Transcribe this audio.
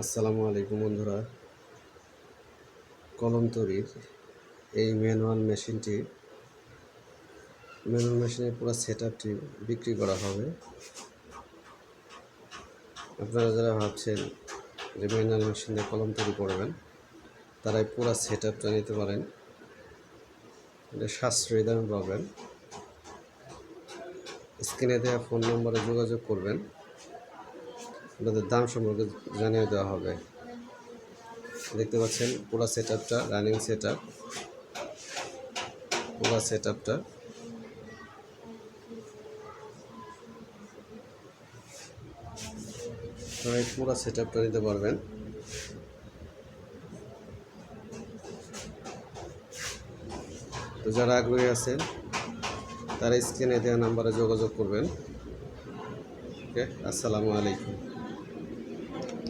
আসসালামু আলাইকুম বন্ধুরা। কলম তৈরির এই ম্যানুয়াল মেশিনের পুরো সেটআপটি বিক্রি করা হবে। আপনারা যারা ভাবছেন যে ম্যানুয়াল মেশিন দিয়ে কলম তৈরি করবেন, তারাই পুরো সেটআপটা নিতে পারেন। এটা সাশ্রয়ী দামে পাবেন। স্ক্রিনে দেওয়া ফোন নম্বরে যোগাযোগ করবেন, আপনাদের দাম সম্পর্কে জানিয়ে দেওয়া হবে। দেখতে পাচ্ছেন পুরো সেটআপটা রানিং সেটআপটা আপনারা পুরো সেটআপটা নিতে পারবেন। তো যারা আগ্রহী আছেন তারা স্ক্রিনে দেওয়া নাম্বারে যোগাযোগ করবেন। ওকে, আসসালামু আলাইকুম।